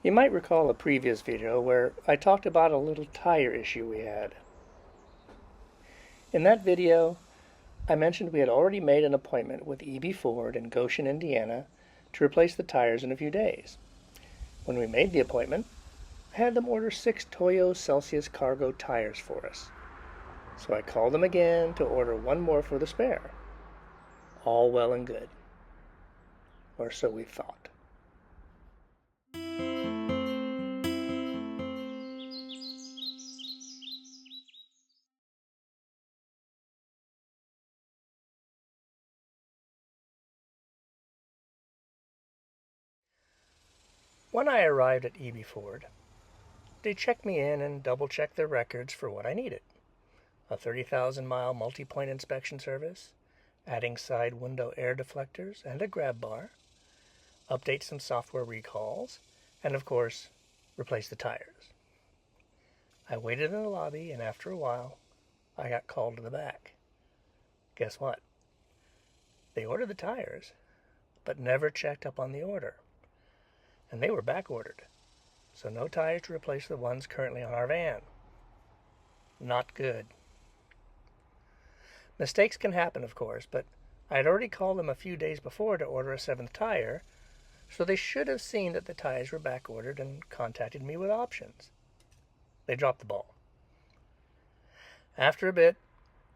You might recall a previous video where I talked about a little tire issue we had. In that video, I mentioned we had already made an appointment with Eby Ford in Goshen, Indiana to replace the tires in a few days. When we made the appointment, I had them order 6 Toyo Celsius cargo tires for us. So I called them again to order one more for the spare. All well and good. Or so we thought. When I arrived at Eby Ford, they checked me in and double-checked their records for what I needed. A 30,000-mile multi-point inspection service, adding side window air deflectors and a grab bar, update some software recalls, and of course, replace the tires. I waited in the lobby, and after a while, I got called to the back. Guess what? They ordered the tires, but never checked up on the order. And they were back ordered, so no tires to replace the ones currently on our van. Not good. Mistakes can happen, of course, but I had already called them a few days before to order a 7th tire, so they should have seen that the tires were back ordered and contacted me with options. They dropped the ball. After a bit,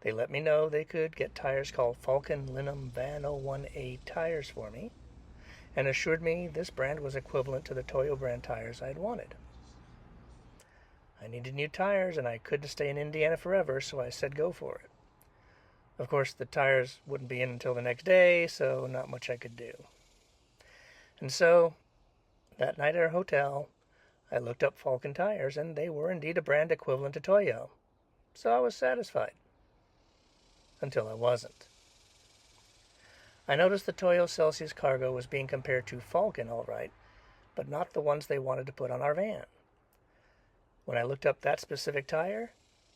they let me know they could get tires called Falcon Linum Van 01A tires for me, and assured me this brand was equivalent to the Toyo brand tires I had wanted. I needed new tires, and I couldn't stay in Indiana forever, so I said go for it. Of course, the tires wouldn't be in until the next day, so not much I could do. And so, that night at our hotel, I looked up Falcon tires, and they were indeed a brand equivalent to Toyo. So I was satisfied. Until I wasn't. I noticed the Toyo Celsius cargo was being compared to Falcon, all right, but not the ones they wanted to put on our van. When I looked up that specific tire,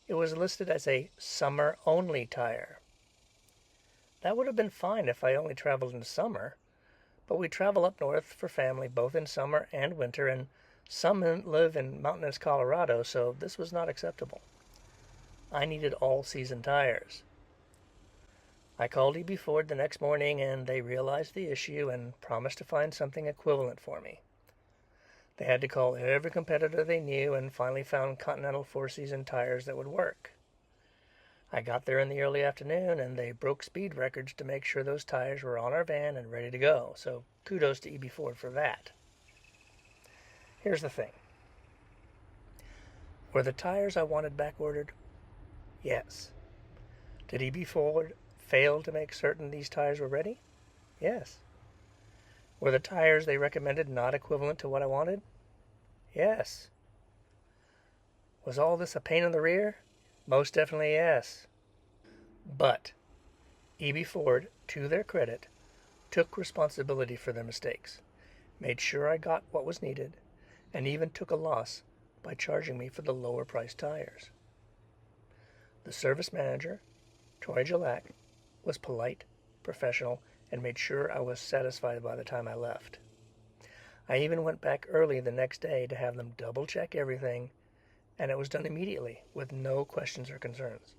it was listed as a summer-only tire. That would have been fine if I only traveled in summer, but we travel up north for family both in summer and winter, and some live in mountainous Colorado, so this was not acceptable. I needed all-season tires. I called Eby Ford the next morning, and they realized the issue and promised to find something equivalent for me. They had to call every competitor they knew and finally found Continental 4-season tires that would work. I got there in the early afternoon, and they broke speed records to make sure those tires were on our van and ready to go, so kudos to Eby Ford for that. Here's the thing. Were the tires I wanted back ordered? Yes. Did Eby Ford fail to make certain these tires were ready? Yes. Were the tires they recommended not equivalent to what I wanted? Yes. Was all this a pain in the rear? Most definitely yes. But Eby Ford, to their credit, took responsibility for their mistakes, made sure I got what was needed, and even took a loss by charging me for the lower priced tires. The service manager, Troy Jalak, was polite, professional, and made sure I was satisfied by the time I left. I even went back early the next day to have them double check everything, and it was done immediately with no questions or concerns.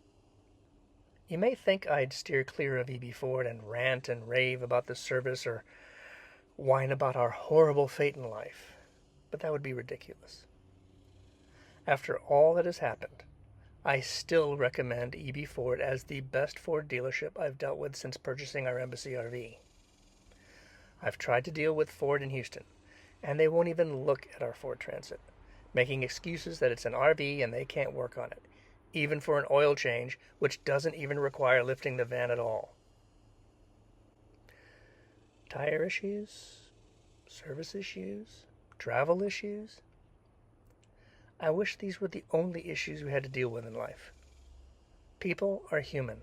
You may think I'd steer clear of Eby Ford and rant and rave about the service or whine about our horrible fate in life, but that would be ridiculous. After all that has happened, I still recommend Eby Ford as the best Ford dealership I've dealt with since purchasing our Embassy RV. I've tried to deal with Ford in Houston, and they won't even look at our Ford Transit, making excuses that it's an RV and they can't work on it, even for an oil change, which doesn't even require lifting the van at all. Tire issues, service issues, travel issues. I wish these were the only issues we had to deal with in life. People are human.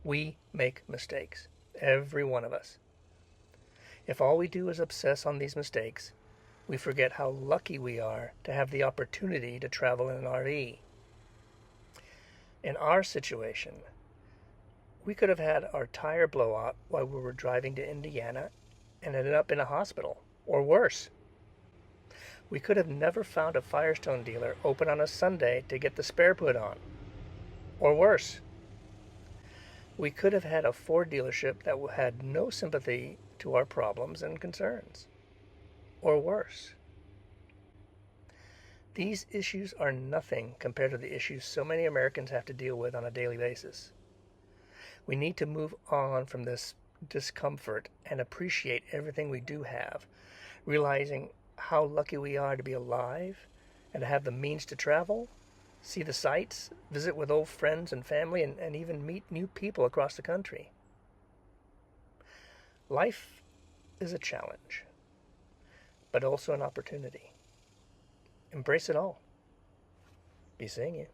We make mistakes, every one of us. If all we do is obsess on these mistakes, we forget how lucky we are to have the opportunity to travel in an RV. In our situation, we could have had our tire blow out while we were driving to Indiana and ended up in a hospital, or worse. We could have never found a Firestone dealer open on a Sunday to get the spare put on. Or worse, we could have had a Ford dealership that had no sympathy to our problems and concerns. Or worse. These issues are nothing compared to the issues so many Americans have to deal with on a daily basis. We need to move on from this discomfort and appreciate everything we do have, realizing how lucky we are to be alive and to have the means to travel, see the sights, visit with old friends and family, and even meet new people across the country. Life is a challenge, but also an opportunity. Embrace it all. Be seeing you.